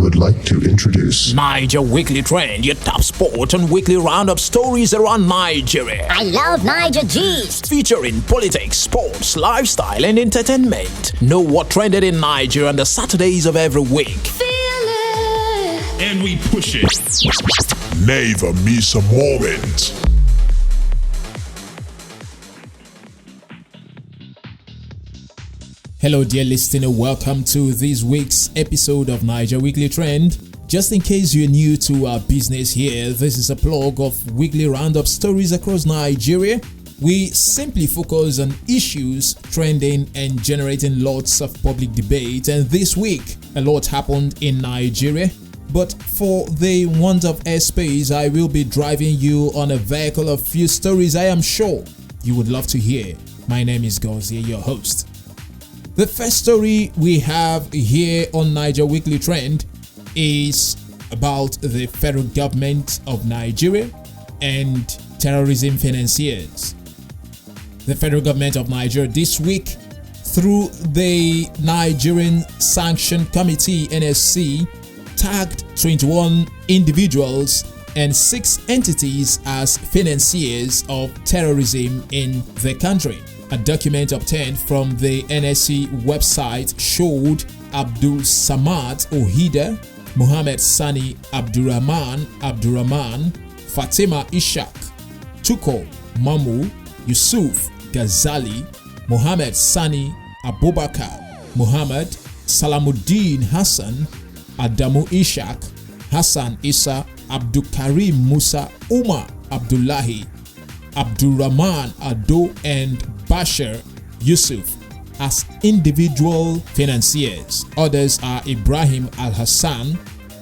would like to introduce Niger Weekly Trend, your top sport and weekly roundup stories around Nigeria. I love Niger Gist. Featuring politics, sports, lifestyle, and entertainment. Know what trended in Nigeria on the Saturdays of every week. Feel it. And we push it. Never miss a moment. Hello dear listener, welcome to this week's episode of Niger Weekly Trend. Just in case you're new to our business here, this is a blog of weekly roundup stories across Nigeria. We simply focus on issues trending and generating lots of public debate, and this week a lot happened in Nigeria. But for the want of airspace, I will be driving you on a vehicle of few stories I am sure you would love to hear. My name is Gozie, your host. The first story we have here on Niger Weekly Trend is about the federal government of Nigeria and terrorism financiers. The federal government of Nigeria this week, through the Nigerian Sanction Committee (NSC), tagged 21 individuals and 6 entities as financiers of terrorism in the country. A document obtained from the NSC website showed Abdul Samad Ohida, Muhammad Sani Abdurrahman, Fatima Ishaq, Tuko Mamu, Yusuf Ghazali, Muhammad Sani Abubakar, Muhammad Salamuddin Hassan, Adamu Ishaq, Hassan Isa, Abdul Karim Musa, Umar Abdullahi, Abdurrahman Ado, and Bashir Yusuf as individual financiers. Others are Ibrahim Al-Hassan,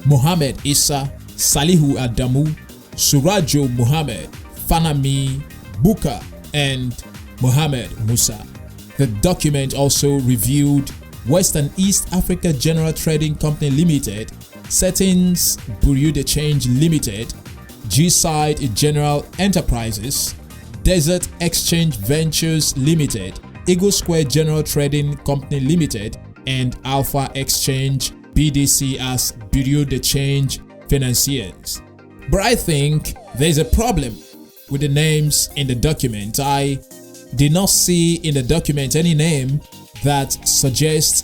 Muhammad Isa, Salihu Adamu, Surajo Muhammad, Fanami Buka, and Muhammad Musa. The document also reviewed Western East Africa General Trading Company Limited, Settings Bureau de Change Limited, G-Side General Enterprises, Desert Exchange Ventures Limited, Eagle Square General Trading Company Limited, and Alpha Exchange BDC as Bureau de Change Financiers. But I think there's a problem with the names in the document. I did not see in the document any name that suggests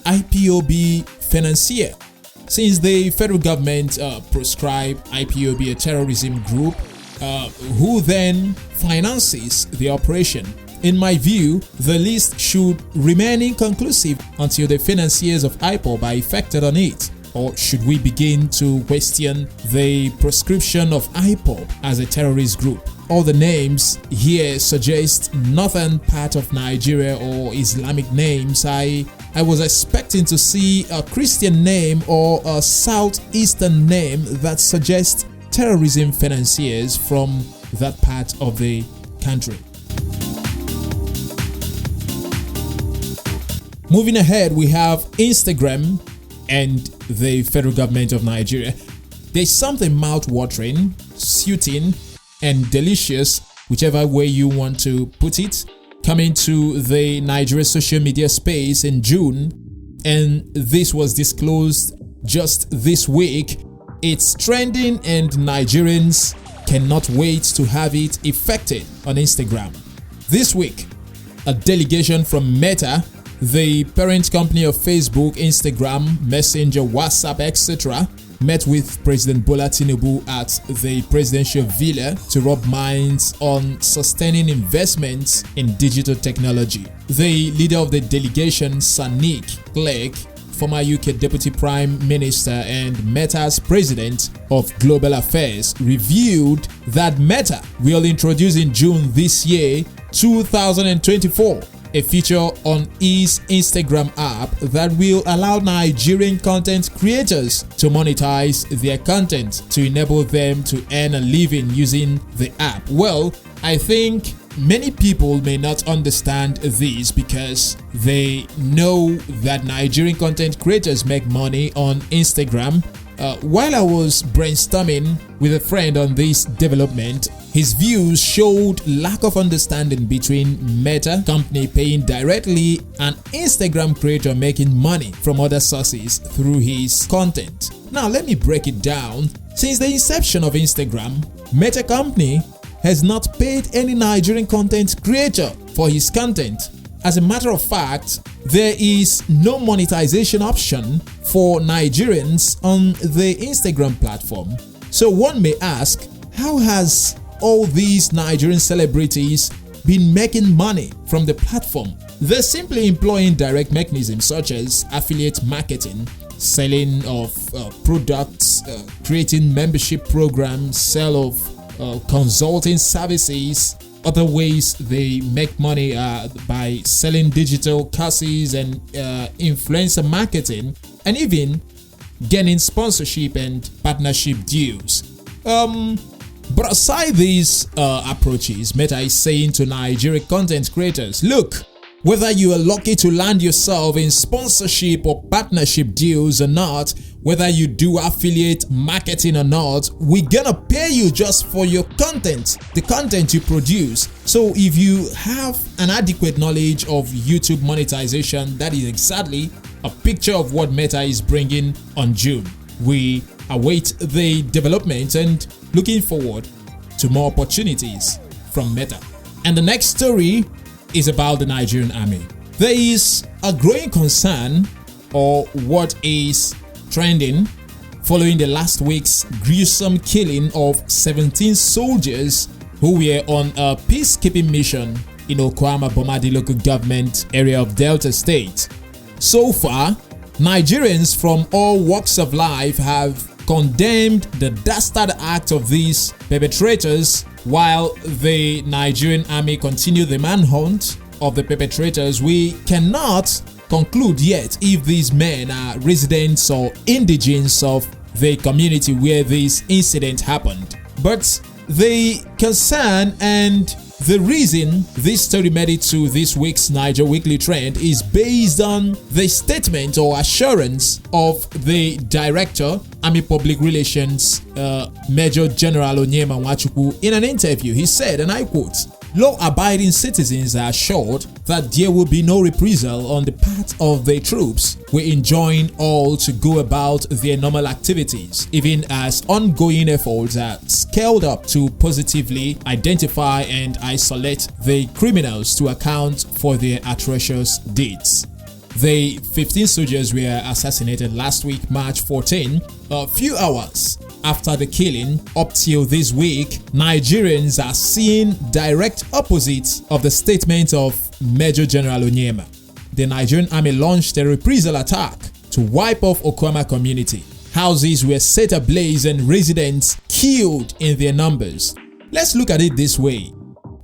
IPOB financier. Since the federal government prescribed IPOB a terrorism group, who then finances the operation? In my view, the list should remain inconclusive until the financiers of IPOB are affected on it. Or should we begin to question the prescription of IPOB as a terrorist group? All the names here suggest northern part of Nigeria or Islamic names. I was expecting to see a Christian name or a southeastern name that suggests terrorism financiers from that part of the country. Moving ahead, we have Instagram and the federal government of Nigeria. There's something mouth-watering, soothing, and delicious, whichever way you want to put it, coming to the Nigeria social media space in June, and this was disclosed just this week. It's trending and Nigerians cannot wait to have it effected on Instagram. This week, a delegation from Meta, the parent company of Facebook, Instagram, Messenger, WhatsApp, etc., met with President Bola Tinubu at the presidential villa to rub minds on sustaining investments in digital technology. The leader of the delegation, Saniq Clegg, former UK Deputy Prime Minister and Meta's President of Global Affairs, revealed that Meta will introduce in June this year, 2024, a feature on its Instagram app that will allow Nigerian content creators to monetize their content to enable them to earn a living using the app. Well, I think many people may not understand this because they know that Nigerian content creators make money on Instagram. While I was brainstorming with a friend on this development, his views showed lack of understanding between Meta company paying directly and Instagram creator making money from other sources through his content. Now let me break it down. Since the inception of Instagram, Meta company has not paid any Nigerian content creator for his content. As a matter of fact, there is no monetization option for Nigerians on the Instagram platform. So one may ask, how has all these Nigerian celebrities been making money from the platform? They're simply employing direct mechanisms such as affiliate marketing, selling of products, creating membership programs, sale of consulting services. Other ways they make money by selling digital courses and influencer marketing, and even getting sponsorship and partnership deals. But aside these approaches, Meta is saying to Nigerian content creators, look, whether you are lucky to land yourself in sponsorship or partnership deals or not, whether you do affiliate marketing or not, we're gonna pay you just for your content, the content you produce. So if you have an adequate knowledge of YouTube monetization, that is exactly a picture of what Meta is bringing on June. We await the development and looking forward to more opportunities from Meta. And the next story is about the Nigerian army. There is a growing concern, or what is trending, following the last week's gruesome killing of 17 soldiers who were on a peacekeeping mission in Okuama, Bomadi local government area of Delta State. So far, Nigerians from all walks of life have condemned the dastard act of these perpetrators, while the Nigerian army continue the manhunt of the perpetrators. We cannot conclude yet if these men are residents or indigents of the community where this incident happened. But the concern and the reason this story made it to this week's Niger Weekly Trend is based on the statement or assurance of the Director, Army Public Relations, Major General Onyema Nwachukwu. In an interview, he said, and I quote, "Law-abiding citizens are assured that there will be no reprisal on the part of the troops. We enjoin all to go about their normal activities, even as ongoing efforts are scaled up to positively identify and isolate the criminals to account for their atrocious deeds." The 15 soldiers were assassinated last week, March 14, a few hours after the killing. Up till this week, Nigerians are seeing direct opposites of the statement of Major General Onyema. The Nigerian army launched a reprisal attack to wipe off Okuama community. Houses were set ablaze and residents killed in their numbers. Let's look at it this way.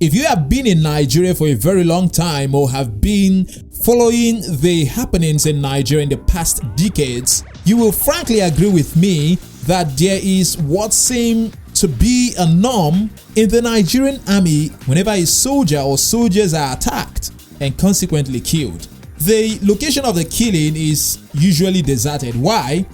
If you have been in Nigeria for a very long time or have been following the happenings in Nigeria in the past decades, you will frankly agree with me that there is what seems to be a norm in the Nigerian army whenever a soldier or soldiers are attacked and consequently killed. The location of the killing is usually deserted. Why?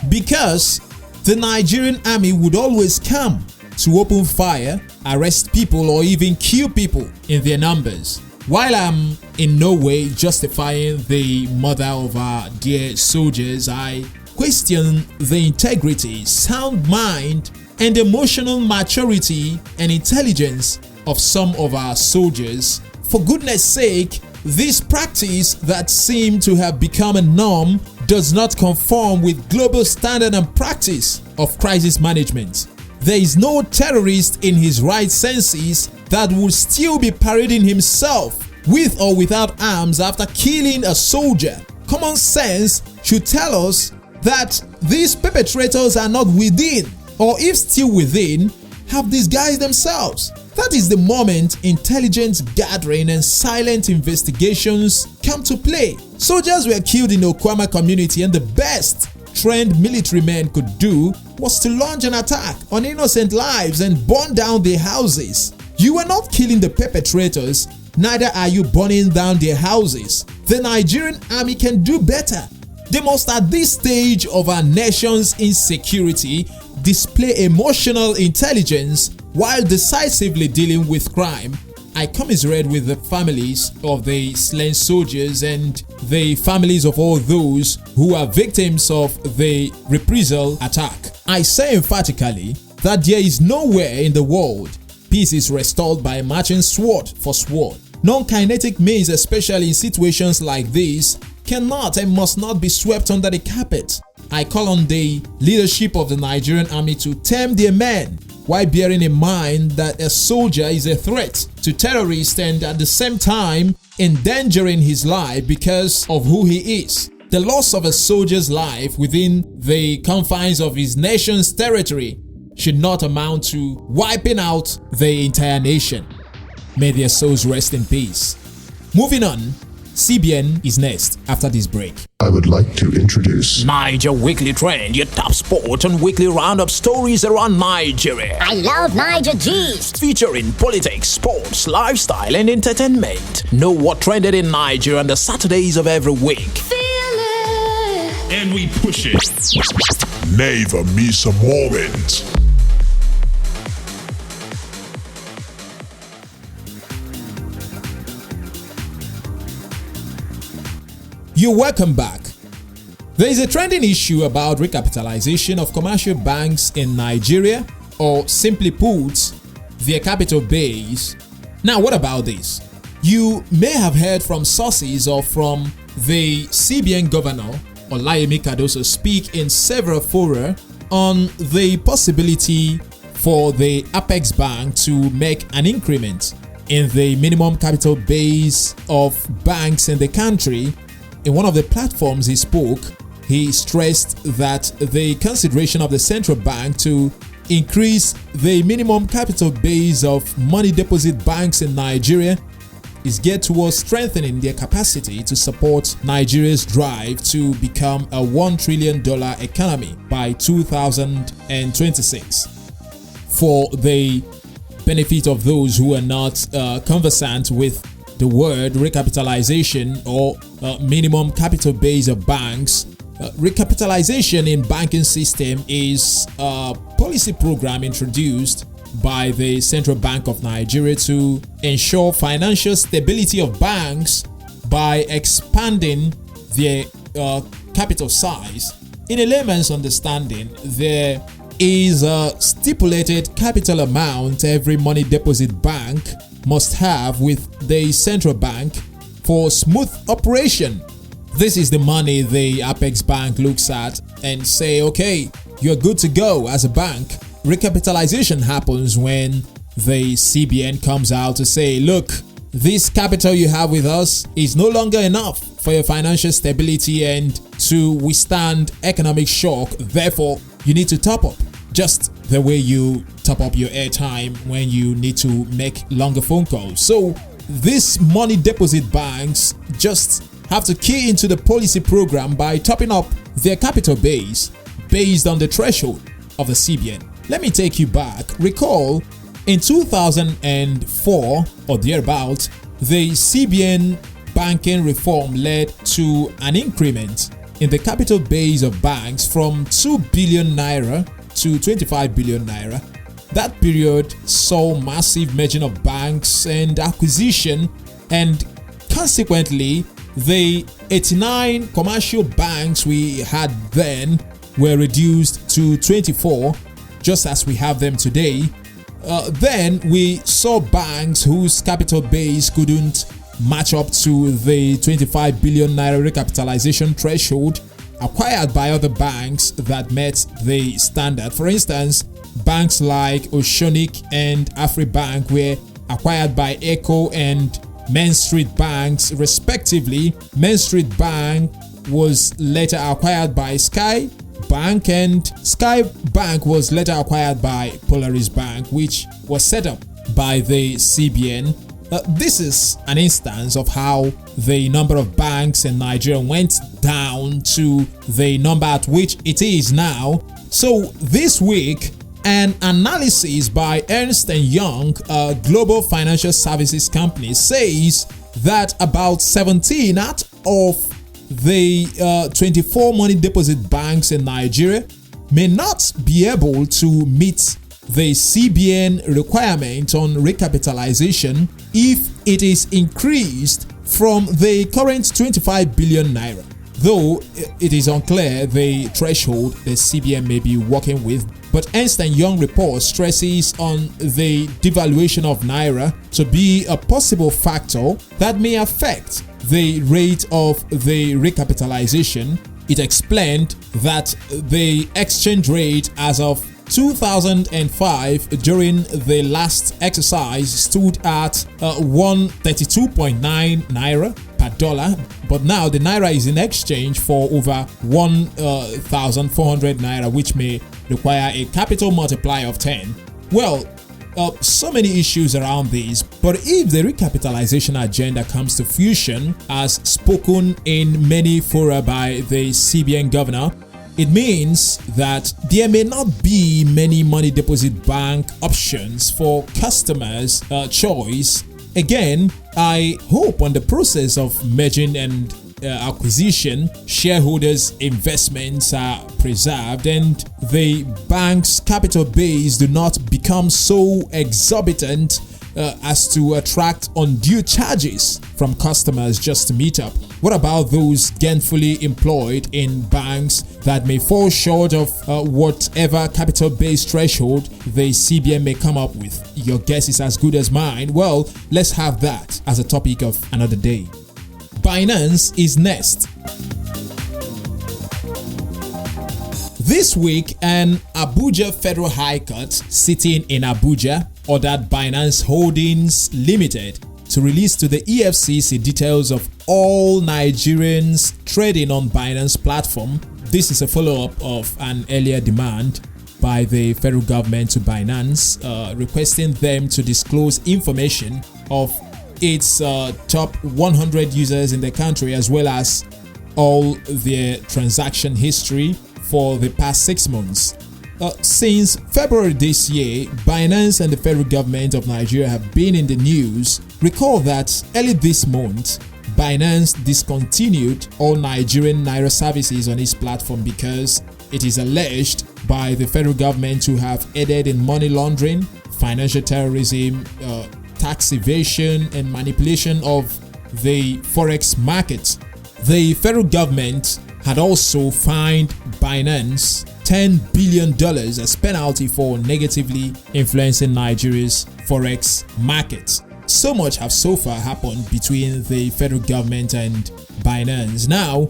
Because the Nigerian army would always come to open fire, arrest people, or even kill people in their numbers. While I'm in no way justifying the murder of our dear soldiers, I question the integrity, sound mind, and emotional maturity and intelligence of some of our soldiers. For goodness sake, this practice that seemed to have become a norm does not conform with global standard and practice of crisis management. There is no terrorist in his right senses that would still be parading himself with or without arms after killing a soldier. Common sense should tell us that these perpetrators are not within, or if still within, have disguised themselves. That is the moment intelligence gathering and silent investigations come to play. Soldiers were killed in the Okuama community, and the best trained military men could do was to launch an attack on innocent lives and burn down their houses. You are not killing the perpetrators, neither are you burning down their houses. The Nigerian army can do better. They must, at this stage of our nation's insecurity, display emotional intelligence while decisively dealing with crime. I commiserate with the families of the slain soldiers and the families of all those who are victims of the reprisal attack. I say emphatically that there is nowhere in the world peace is restored by matching sword for sword. Non-kinetic means, especially in situations like this, cannot and must not be swept under the carpet. I call on the leadership of the Nigerian army to tame their men while bearing in mind that a soldier is a threat to terrorists and at the same time endangering his life because of who he is. The loss of a soldier's life within the confines of his nation's territory should not amount to wiping out the entire nation. May their souls rest in peace. Moving on, CBN is next after this break. I would like to introduce Niger Weekly Trend, your top sport and weekly roundup stories around Nigeria. I love Niger Gist. Featuring politics, sports, lifestyle, and entertainment. Know what trended in Nigeria on the Saturdays of every week. Feel it. And we push it. Never Miss a Moment. You're welcome back. There is a trending issue about recapitalization of commercial banks in Nigeria, or simply put, their capital base. Now, what about this? You may have heard from sources or from the CBN governor, Olayemi Cardoso, speak in several fora on the possibility for the Apex Bank to make an increment in the minimum capital base of banks in the country. In one of the platforms he spoke, he stressed that the consideration of the central bank to increase the minimum capital base of money deposit banks in Nigeria is geared towards strengthening their capacity to support Nigeria's drive to become a $1 trillion economy by 2026. For the benefit of those who are not conversant with the word recapitalization or minimum capital base of banks, recapitalization in banking system is a policy program introduced by the Central Bank of Nigeria to ensure financial stability of banks by expanding their capital size. In a layman's understanding, there is a stipulated capital amount every money deposit bank must have with the central bank for smooth operation. This is the money the Apex Bank looks at and say, okay, you're good to go as a bank. Recapitalization happens when the CBN comes out to say, look, this capital you have with us is no longer enough for your financial stability and to withstand economic shock. Therefore, you need to top up. Just the way you top up your airtime when you need to make longer phone calls. So these money deposit banks just have to key into the policy program by topping up their capital base based on the threshold of the CBN. Let me take you back. Recall in 2004 or thereabout, the CBN banking reform led to an increment in the capital base of banks from 2 billion naira to 25 billion naira. That period saw massive merging of banks and acquisition, and consequently the 89 commercial banks we had then were reduced to 24, just as we have them today. Then we saw banks whose capital base couldn't match up to the 25 billion naira recapitalization threshold acquired by other banks that met the standard. For instance, banks like Oceanic and Afribank were acquired by Eco and Main Street Banks respectively. Main Street Bank was later acquired by Sky Bank, and Sky Bank was later acquired by Polaris Bank, which was set up by the CBN. This is an instance of how the number of banks in Nigeria went down to the number at which it is now. So this week, an analysis by Ernst & Young, a global financial services company, says that about 17 out of the 24 money deposit banks in Nigeria may not be able to meet the CBN requirement on recapitalization if it is increased from the current 25 billion naira. Though it is unclear the threshold the CBN may be working with, but Ernst & Young report stresses on the devaluation of naira to be a possible factor that may affect the rate of the recapitalization. It explained that the exchange rate as of 2005 during the last exercise stood at 132.9 naira per dollar, but now the naira is in exchange for over 1,400 naira, which may require a capital multiplier of 10. Well, so many issues around this, but if the recapitalization agenda comes to fruition as spoken in many fora by the CBN governor, it means that there may not be many money deposit bank options for customers' choice. Again, I hope on the process of merging and acquisition, shareholders' investments are preserved and the bank's capital base do not become so exorbitant as to attract undue charges from customers just to meet up. What about those gainfully employed in banks that may fall short of whatever capital base threshold the CBN may come up with? Your guess is as good as mine. Well, let's have that as a topic of another day. Binance is next. This week, an Abuja Federal High Court sitting in Abuja ordered Binance Holdings Limited to release to the EFCC details of all Nigerians trading on Binance platform. This is a follow-up of an earlier demand by the federal government to Binance, requesting them to disclose information of its top 100 users in the country, as well as all their transaction history for the past 6 months. Since February this year, Binance and the federal government of Nigeria have been in the news. Recall that early this month, Binance discontinued all Nigerian Naira services on its platform because it is alleged by the federal government to have aided in money laundering, financial terrorism, tax evasion, and manipulation of the forex market. The federal government had also fined Binance $10 billion as penalty for negatively influencing Nigeria's forex market. So much have so far happened between the federal government and Binance. Now,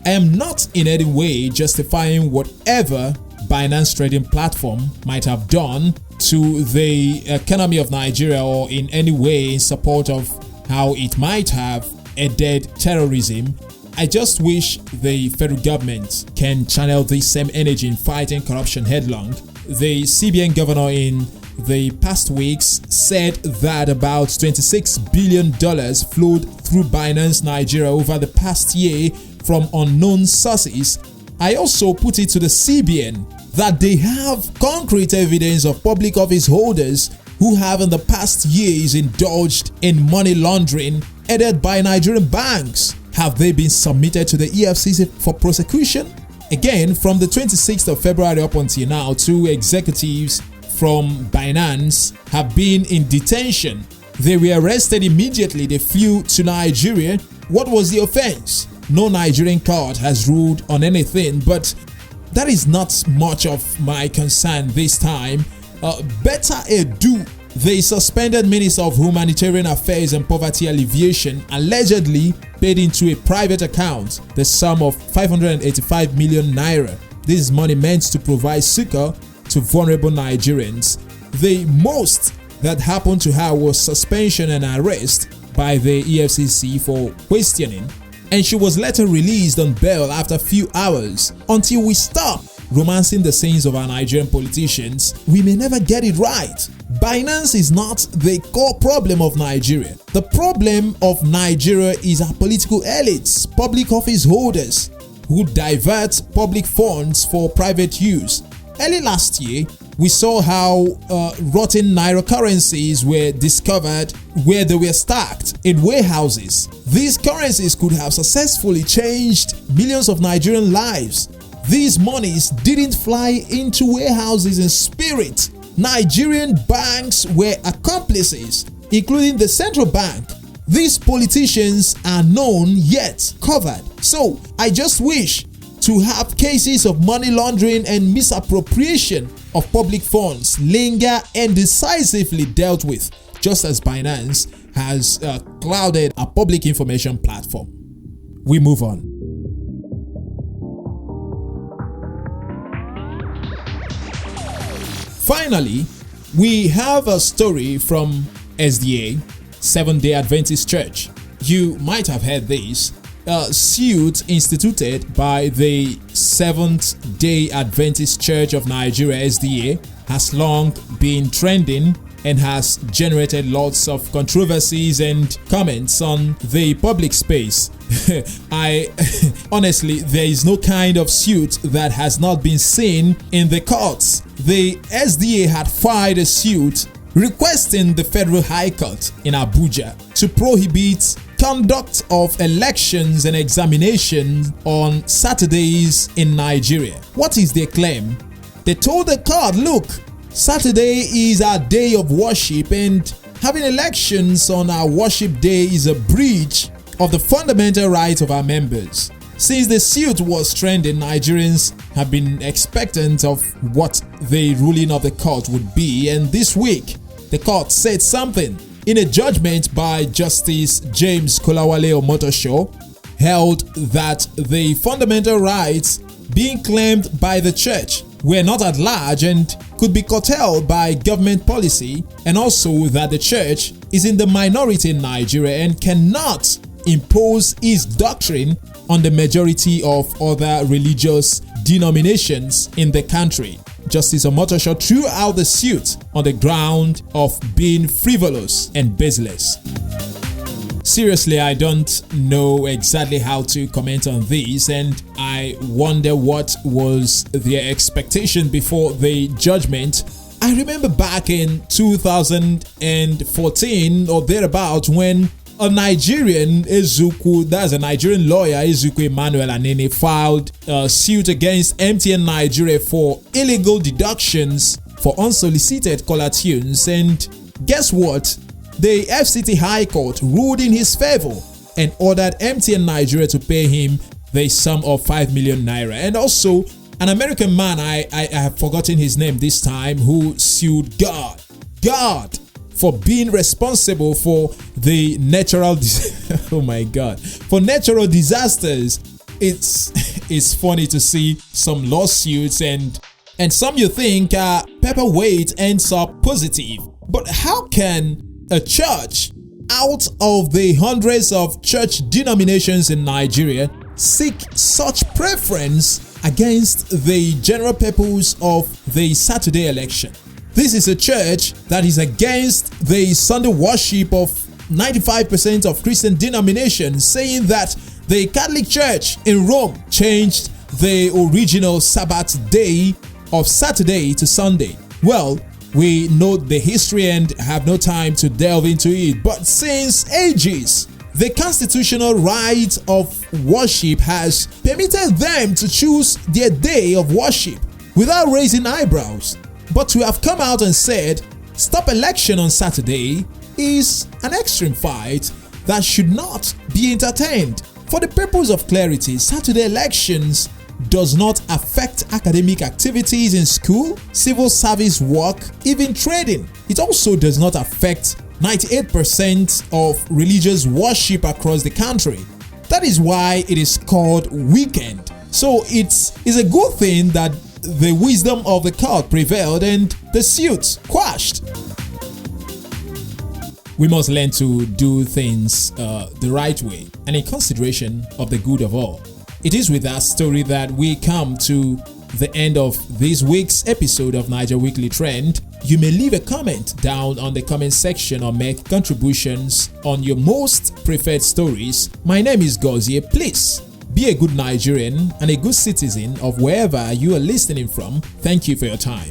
I am not in any way justifying whatever Binance trading platform might have done to the economy of Nigeria or in any way in support of how it might have aided terrorism. I just wish the federal government can channel this same energy in fighting corruption headlong. The CBN governor in the past weeks said that about $26 billion flowed through Binance Nigeria over the past year from unknown sources. I also put it to the CBN that they have concrete evidence of public office holders who have in the past years indulged in money laundering aided by Nigerian banks. Have they been submitted to the EFCC for prosecution? Again, from the 26th of February up until now, 2 executives from Binance have been in detention. They were arrested immediately. They flew to Nigeria. What was the offense? No Nigerian court has ruled on anything, but that is not much of my concern this time. Better Edu, the suspended Minister of Humanitarian Affairs and Poverty Alleviation, allegedly paid into a private account the sum of 585 million naira. This is money meant to provide succor to vulnerable Nigerians. The most that happened to her was suspension and arrest by the EFCC for questioning, and she was later released on bail after a few hours. Until we stop romancing the sins of our Nigerian politicians, we may never get it right. Binance is not the core problem of Nigeria. The problem of Nigeria is our political elites, public office holders who divert public funds for private use. Early last year, we saw how rotten naira currencies were discovered where they were stacked in warehouses. These currencies could have successfully changed millions of Nigerian lives. These monies didn't fly into warehouses in spirit. Nigerian banks were accomplices. including the central bank. These politicians are known yet covered. So I just wish to have cases of money laundering and misappropriation of public funds linger and decisively dealt with, just as Binance has clouded a public information platform. We move on. Finally, we have a story from SDA, Seventh-day Adventist Church. You might have heard this. A suit instituted by the Seventh-day Adventist Church of Nigeria, SDA, has long been trending and has generated lots of controversies and comments on the public space. Honestly, there is no kind of suit that has not been seen in the courts. The SDA had filed a suit requesting the Federal High Court in Abuja to prohibit conduct of elections and examinations on Saturdays in Nigeria. What is their claim? They told the court, look, Saturday is our day of worship, and having elections on our worship day is a breach of the fundamental rights of our members. Since the suit was trending, Nigerians have been expectant of what the ruling of the court would be, and this week, the court said something. In a judgment by Justice James Kolawale Omotosho, held that the fundamental rights being claimed by the church were not at large and could be curtailed by government policy, and also that the church is in the minority in Nigeria and cannot impose its doctrine on the majority of other religious denominations in the country. Justice Omotosho threw out the suit on the ground of being frivolous and baseless. Seriously, I don't know exactly how to comment on this, and I wonder what was their expectation before the judgment. I remember back in 2014 or thereabout when a Nigerian, Ezuku, that's a Nigerian lawyer, Ezuku Emmanuel Anene, filed a suit against MTN Nigeria for illegal deductions for unsolicited caller tunes. And guess what? The FCT High Court ruled in his favor and ordered MTN Nigeria to pay him the sum of 5 million naira. And also, an American man, I have forgotten his name this time, who sued God for being responsible for the natural for natural disasters. It's funny to see some lawsuits and some you think paperweight ends up positive. But how can a church out of the hundreds of church denominations in Nigeria seek such preference against the general purpose of the Saturday election? This is a church that is against the Sunday worship of 95% of Christian denominations, saying that the Catholic Church in Rome changed the original Sabbath day of Saturday to Sunday. Well, we know the history and have no time to delve into it, but since ages, the constitutional right of worship has permitted them to choose their day of worship without raising eyebrows. But to have come out and said, stop election on Saturday is an extreme fight that should not be entertained. For the purpose of clarity, Saturday elections does not affect academic activities in school, civil service work, even trading. It also does not affect 98% of religious worship across the country. That is why it is called weekend. So it's a good thing that the wisdom of the court prevailed and the suit quashed. We must learn to do things the right way and in consideration of the good of all. It is with that story that we come to the end of this week's episode of Niger Weekly Trend. You may leave a comment down on the comment section or make contributions on your most preferred stories. My name is Gozie. Please be a good Nigerian and a good citizen of wherever you are listening from. Thank you for your time.